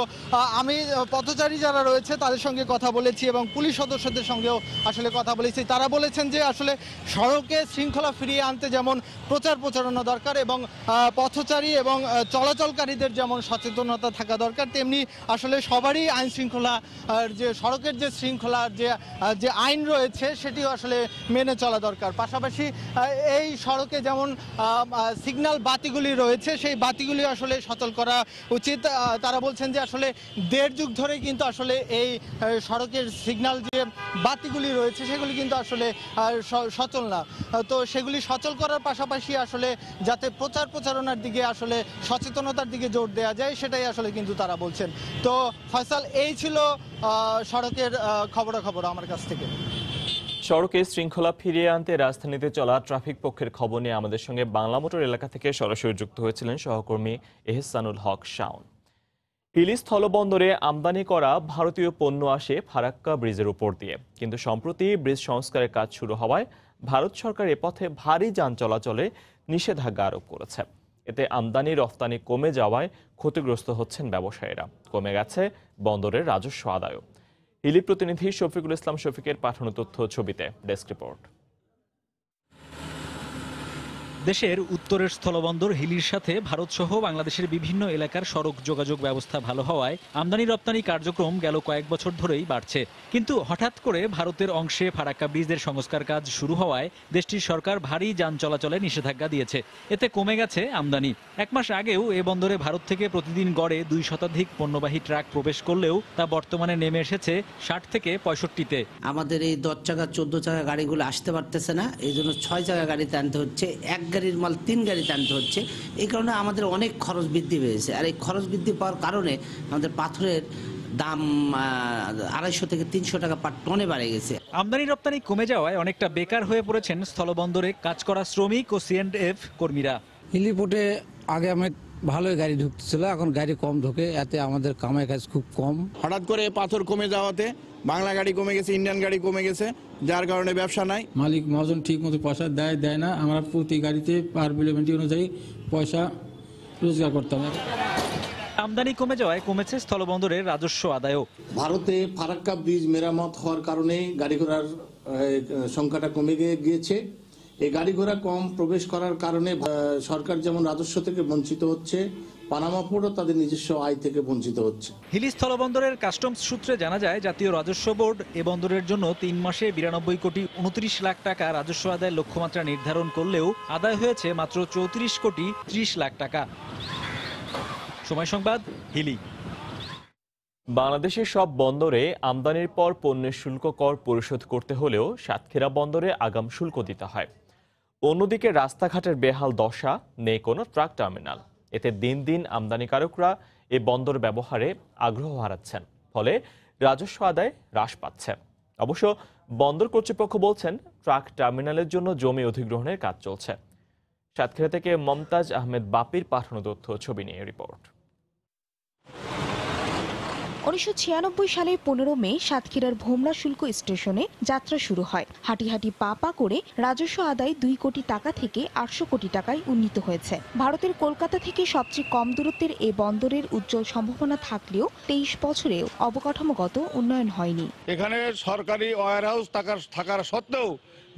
আমি পথচারী যারা রয়েছে তাদের সঙ্গে কথা বলেছি এবং পুলিশ সদস্যদের সঙ্গেও আসলে কথা বলেছি। তারা বলেছেন যে আসলে সড়কে শৃঙ্খলা ফিরিয়ে আনতে যেমন প্রচারণা দরকার, এবং পথচারী এবং চলাচলকারীদের যেমন সচেতনতা থাকা দরকার, তেমনি আসলে সবারই আইন শৃঙ্খলা, যে সড়কের যে শৃঙ্খলার যে আইন রয়েছে, সেটিও আসলে মেনে চলা দরকার। পাশাপাশি এই সড়কে যেমন সিগন্যাল বাতিগুলি রয়েছে, সেই বাতিগুলি আসলে সচল করা উচিত। তারা বলছেন যে আসলে 1.5 যুগ ধরে কিন্তু আসলে এই সড়কের সিগন্যাল যে বাতিগুলি রয়েছে, সেগুলি কিন্তু আসলে সচল না। তো সেগুলি সচল করার পাশাপাশি আসলে যাতে প্রচারণার দিকে আসলে সচেতনতার দিকে জোর দেওয়া যায়, সেটাই আসলে কিন্তু তারা বলছেন। তো ফয়সাল, এই ছিল সড়কের খবরাখবর আমার কাছ থেকে। সড়কে শৃঙ্খলা ফিরিয়ে আনতে রাজধানীতে চলা ট্রাফিক পক্ষের খবর নিয়ে আমাদের সঙ্গে বাংলা মোটর এলাকা থেকে সরাসরি যুক্ত হয়েছিলেন সহকর্মী এহসানুল হক শাওন। হিলি স্থলবন্দরে আমদানি করা ভারতীয় পণ্য আসে ফারাক্কা ব্রিজের উপর দিয়ে, কিন্তু সম্প্রতি ব্রিজ সংস্কারের কাজ শুরু হওয়ায় ভারত সরকার এ পথে ভারী যান চলাচলে নিষেধাজ্ঞা আরোপ করেছে। এতে আমদানি রফতানি কমে যাওয়ায় ক্ষতিগ্রস্ত হচ্ছেন ব্যবসায়ীরা। কমে গেছে বন্দরের রাজস্ব আদায়ও। হিলি প্রতিনিধি শফিকুল ইসলাম শফিকের পাঠানো তথ্য ছবিতে ডেস্ক রিপোর্ট। দেশের উত্তরের স্থলবন্দর হিলির সাথে ভারতসহ বাংলাদেশের বিভিন্ন এলাকার সড়ক যোগাযোগ ব্যবস্থা ভালো হওয়ায় আমদানি রপ্তানি কার্যক্রম গেল কয়েক বছর ধরেই বাড়ছে। কিন্তু হঠাৎ করে ভারতের অংশে ফারাক্কা ব্রিজের সংস্কার কাজ শুরু হওয়ায় দেশটির সরকার ভারী যান চলাচলে নিষেধাজ্ঞা দিয়েছে। এতে কমে গেছে আমদানি। এক মাস আগেও এ বন্দরে ভারত থেকে প্রতিদিন গড়ে 2 শতাধিক পণ্যবাহী ট্রাক প্রবেশ করলেও তা বর্তমানে নেমে এসেছে 60 থেকে 65-তে। আমাদের এই 10 চাকা 14 চাকা গাড়িগুলো আসতে পারতেছে না, এই জন্য 6 চাকা গাড়িতে আনতে হচ্ছে, এক গাড়ির মাল 3 গাড়িতে আনতে হচ্ছে। এই কারণে আমাদের অনেক খরচ বৃদ্ধি পেয়েছে। আর এই খরচ বৃদ্ধি পাওয়ার কারণে আমাদের পাথরের দাম 250 থেকে 300 টাকা পার টনে বেড়ে গেছে। আমদানি রপ্তানি কমে যাওয়ায় অনেকটা বেকার হয়ে পড়েছেন স্থলবন্দরে কাজ করা শ্রমিক ও C&F কর্মীরা। হিলিপোর্টে আগে আমার ভালোই গাড়ি ঢুকতেছিল, এখন গাড়ি কম ঢোকে, এতে আমাদের কামাই কাজ খুব কম। হঠাৎ করে পাথর কমে যাওয়াতে বাংলা গাড়ি কমে গেছে, ইন্ডিয়ান গাড়ি কমে গেছে, যার কারণে ব্যবসা নাই। মালিক মহাজন ঠিক মতো পয়সা দেয় না। আমরা প্রতি গাড়িতে পার বিলিমেন্টি অনুযায়ী পয়সা রোজগার করতাম। আমদানি কমে যাওয়ায় কমেছে স্থলবন্দরের রাজস্ব আদায়ও। ভারতে ফারাক্কা ব্রিজ মেরামত হওয়ার কারণে গাড়ি ঘোড়ার সংখ্যাটা কমে গিয়েছে। এই গাড়ি ঘোড়া কম প্রবেশ করার কারণে সরকার যেমন রাজস্ব থেকে বঞ্চিত হচ্ছে, পানামা পোর্টও তাদের নিজস্ব আয় থেকে বঞ্চিত হচ্ছে। হিলি স্থলবন্দরের কাস্টমস সূত্রে জানা যায়, জাতীয় রাজস্ব বোর্ড এ বন্দরের জন্য 3 মাসে 92 কোটি 29 লাখ টাকা রাজস্ব আদায়ের লক্ষ্যমাত্রা নির্ধারণ করলেও আদায় হয়েছে মাত্র 34 কোটি 30 লাখ টাকা। সময় সংবাদ, হিলি। বাংলাদেশের সব বন্দরে আমদানির পর পণ্যের শুল্ক কর পরিশোধ করতে হলেও সাতক্ষীরা বন্দরে আগাম শুল্ক দিতে হয়। অন্যদিকে রাস্তাঘাটের বেহাল দশা, নেই কোনো ট্রাক টার্মিনাল। এতে দিন দিন আমদানিকারকরা এ বন্দর ব্যবহারে আগ্রহ হারাচ্ছেন, ফলে রাজস্ব আদায় হ্রাস পাচ্ছে। অবশ্য বন্দর কর্তৃপক্ষ বলছেন, ট্রাক টার্মিনালের জন্য জমি অধিগ্রহণের কাজ চলছে। সাতক্ষীরা থেকে মমতাজ আহমেদ বাপির পাঠানো তথ্য ছবি নিয়ে রিপোর্ট। 1996 সালের 15 মে সাতক্ষীরার ভোমরা শুল্ক স্টেশনে যাত্রা শুরু হয়। হাঁটি হাঁটি পা পা করে রাজস্ব আদায় 2 কোটি টাকা থেকে 800 কোটি টাকায় উন্নীত হয়েছে। ভারতের কলকাতা থেকে সবচেয়ে কম দূরত্বের এই বন্দরের উজ্জ্বল সম্ভাবনা থাকলেও 23 বছরেও অবকাঠামোগত উন্নয়ন হয়নি। এখানে সরকারি ওয়্যার হাউস থাকার সত্ত্বেও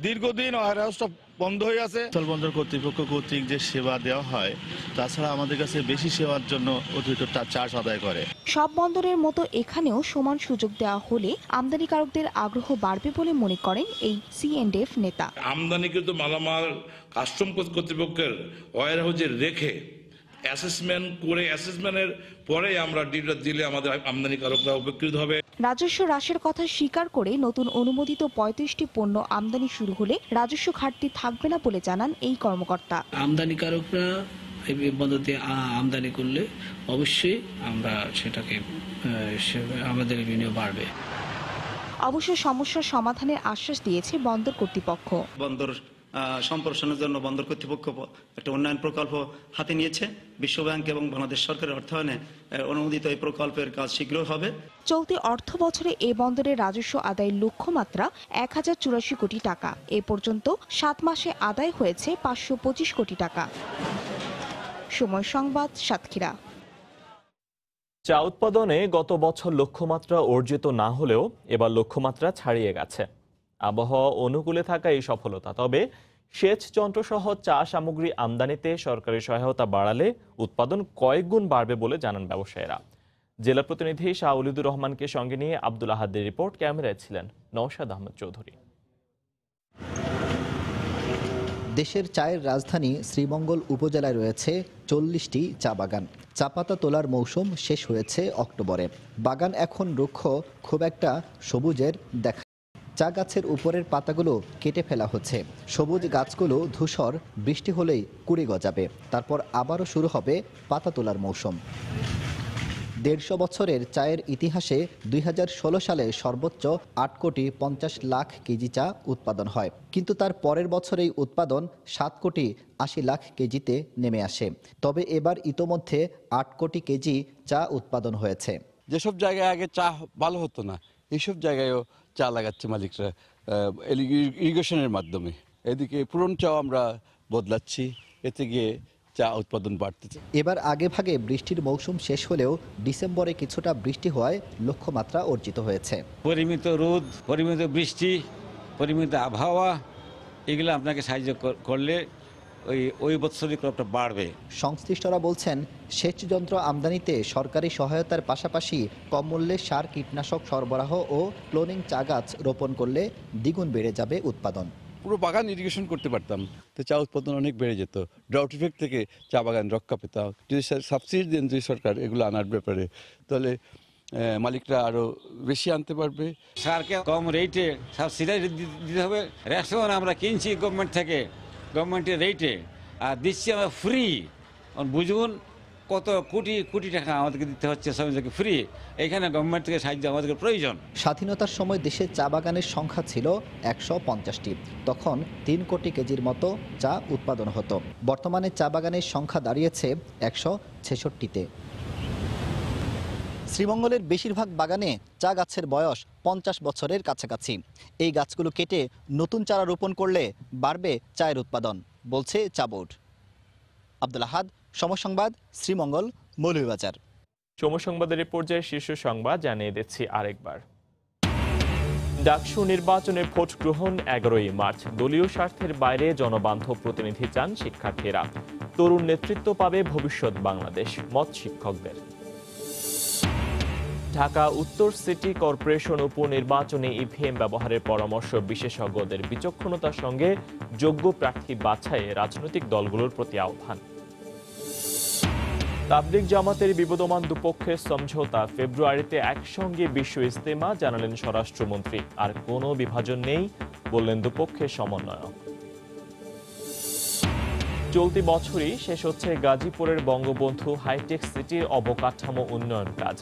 দীর্ঘদিন ওয়্যার হাউসটা বন্ধ হয়ে আছে। স্থলবন্দর কর্তৃপক্ষ কর্তৃক যে সেবা দেওয়া হয়, তাছাড়া আমাদের কাছে বেশি সেবার জন্য অতিরিক্ত চার্জ আদায় করে। সব বন্দরের মতো এখানেও সমান সুযোগ দেওয়া হলে আমদানিকারকদের আগ্রহ বাড়বে বলে মনে করেন এই C&F নেতা। আমদানিকৃত মালামাল কাস্টম কর্তৃপক্ষের ওয়্যার হাউসে রেখে অ্যাসেসমেন্ট করে অ্যাসেসমেন্টের পরে আমরা ডিলটা দিলে আমাদের আমদানিকারকরা উপকৃত হবে। রাজস্ব হ্রাসের কথা স্বীকার করে নতুন অনুমোদিত 35টি পণ্য আমদানি শুরু হলে রাজস্ব ঘাটতি থাকবে না বলে জানান এই কর্মকর্তা। আমদানিকারকরা এই বন্দরে আমদানি করলে অবশ্যই আমরা সেটাকে আমাদের রেভিনিউ বাড়বে। অবশ্য সমস্যার সমাধানের আশ্বাস দিয়েছে বন্দর কর্তৃপক্ষ। বন্দর সম্প্রসারণের জন্য বন্দর কর্তৃপক্ষ একটা উন্নয়ন প্রকল্প হাতে নিয়েছে। বিশ্বব্যাংক এবং বাংলাদেশ সরকারের অর্থায়নে অনুমোদিত এই প্রকল্পের কাজ শীঘ্রই হবে। চলতি অর্থ বছরে এ বন্দরের রাজস্ব আদায়ের লক্ষ্যমাত্রা 1084 কোটি টাকা। এ পর্যন্ত 7 মাসে আদায় হয়েছে 525 কোটি টাকা। সময় সংবাদ, সাতক্ষীরা। চা উৎপাদনে গত বছর লক্ষ্যমাত্রা অর্জিত না হলেও এবার লক্ষ্যমাত্রা ছাড়িয়ে গেছে। আবহাওয়া অনুকূলে থাকা এই সফলতা, তবে সেচ যন্ত্রসহ চা সামগ্রী আমদানিতে সরকারি সহায়তা বাড়ালে উৎপাদন কয়েক গুণ বাড়বে বলে জানান ব্যবসায়ীরা। জেলা প্রতিনিধি শাহ ওলিদুর রহমানকে সঙ্গে নিয়ে আব্দুল আহাদের রিপোর্ট। ক্যামেরায় ছিলেন নওশাদ আহমেদ চৌধুরী। দেশের চায়ের রাজধানী শ্রীমঙ্গল উপজেলায় রয়েছে 40টি চা বাগান। চা পাতা তোলার মৌসুম শেষ হয়েছে অক্টোবরে। বাগান এখন রুক্ষ, খুব একটা সবুজের দেখা। চা গাছের উপরের পাতাগুলো কেটে ফেলা হচ্ছে। সবুজ গাছগুলো ধূসর, বৃষ্টি হলেই কুড়ি গজাবে। তারপর আবারও শুরু হবে পাতা তোলার মৌসুম। 150 বছরের চায়ের ইতিহাসে 2016 সালে সর্বোচ্চ 8,50,00,000 কেজি চা উৎপাদন হয়, কিন্তু তার পরের বছরেই উৎপাদন 7,80,00,000 কেজিতে নেমে আসে। তবে এবার ইতোমধ্যে 8 কোটি কেজি চা উৎপাদন হয়েছে। যেসব জায়গায় আগে চা ভালো হতো না, এইসব জায়গায়ও চা লাগাচ্ছে মালিকরা ইরিগেশনের মাধ্যমে। এদিকে পুরনো চাও আমরা বদলাচ্ছি, এতে গিয়ে চা উৎপাদন বাড়তেছে। এবার আগে ভাগে বৃষ্টির মৌসুম শেষ হলেও ডিসেম্বরে কিছুটা বৃষ্টি হওয়ায় লক্ষ্যমাত্রা অর্জিত হয়েছে। পরিমিত রোদ, পরিমিত বৃষ্টি, পরিমিত আবহাওয়া, এগুলো আপনাকে সাহায্য করলে ওই বছরই ক্রপটা বাড়বে। সংশ্লিষ্টরা বলছেন, সেচ যন্ত্র আমদানিতে সরকারি সহায়তার পাশাপাশি কম মূল্যে সার, কীটনাশক সরবরাহ ও ক্লোনিং চা গাছ রোপণ করলে দ্বিগুণ বেড়ে যাবে উৎপাদন। পুরো বাগান ইরিগেশন করতে পারতাম, তো চা উৎপাদন অনেক বেড়ে যেত। ড্রাউট ইফেক্ট থেকে চা বাগান রক্ষা পেতাম। যদি সাবসিডি দেন যদি সরকার এগুলো আনার ব্যাপারে, তাহলে মালিকরা আরও বেশি আনতে পারবে। সারকে কম রেটে সাবসিডি দিতে হবে। রেশন আমরা কিনছি গভর্নমেন্ট থেকে, গভর্নমেন্টের রেটে, আর দিচ্ছি আমরা ফ্রি। বুঝুন কত কোটি কোটি টাকা আমাদেরকে দিতে হচ্ছে শ্রমিকদেরকে ফ্রি। এখানে গভর্নমেন্ট থেকে সাহায্য আমাদের প্রয়োজন। স্বাধীনতার সময় দেশে চা বাগানের সংখ্যা ছিল 150টি। তখন 3 কোটি কেজির মতো চা উৎপাদন হতো। বর্তমানে চা বাগানের সংখ্যা দাঁড়িয়েছে 166টিতে। শ্রীমঙ্গলের বেশিরভাগ বাগানে চা গাছের বয়স 50 বছরের কাছাকাছি। এই গাছগুলো কেটে নতুন চারা রোপণ করলে বাড়বে চায়ের উৎপাদন, বলছে চা বোর্ড। আব্দুল আহাদ, সময় সংবাদ, শ্রীমঙ্গল, মৌলভীবাজার। সময় সংবাদের এই পর্যায়ে শীর্ষ সংবাদ জানিয়ে দিচ্ছি আরেকবার। ডাকসু নির্বাচনে ভোট গ্রহণ 11ই মার্চ। দলীয় স্বার্থের বাইরে জনবান্ধব প্রতিনিধি চান শিক্ষার্থীরা। তরুণ নেতৃত্ব পাবে ভবিষ্যৎ বাংলাদেশ, মত শিক্ষকদের। ঢাকা উত্তর সিটি কর্পোরেশন উপনির্বাচনে ইভিএম ব্যবহারের পরামর্শ বিশেষজ্ঞদের। বিচক্ষণতার সঙ্গে যোগ্য প্রার্থী বাছাইয়ে রাজনৈতিক দলগুলোর প্রতি আহ্বান। তাবলিগ জামাতের বিবদমান দুপক্ষের সমঝোতা। ফেব্রুয়ারিতে একসঙ্গে বিশ্ব ইজতেমা, জানালেন স্বরাষ্ট্রমন্ত্রী। আর কোনো বিভাজন নেই, বললেন দুপক্ষের সমন্বয়ক। চলতি বছরই শেষ হচ্ছে গাজীপুরের বঙ্গবন্ধু হাইটেক সিটির অবকাঠামো উন্নয়ন কাজ।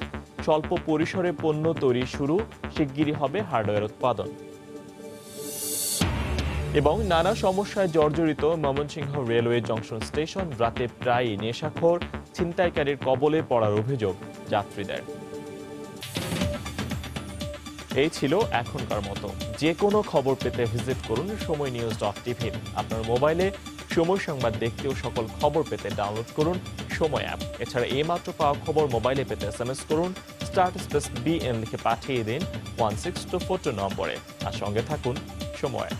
স্বল্প পরিসরে পণ্য তৈরি শুরু, শিগগিরই হবে হার্ডওয়্যার উৎপাদন। এবং নানা সমস্যায় জর্জরিত ময়মনসিংহ রেলওয়ে জংশন স্টেশন। রাতে প্রায়ই নেশাখোর ছিনতাইকারীর কবলে পড়ার অভিযোগ যাত্রীদের। এই ছিল এখনকার মতো। যে কোনো খবর পেতে ভিজিট করুন সময়নিউজ.tv। আপনার মোবাইলে সময় সংবাদ দেখতে ও সকল খবর পেতে ডাউনলোড করুন সময় অ্যাপ। এছাড়া এইমাত্র পাওয়া খবর মোবাইলে পেতে SMS করুন *BN লিখে পাঠিয়ে দিন 16242 নম্বরে। আর সঙ্গে থাকুন সময়।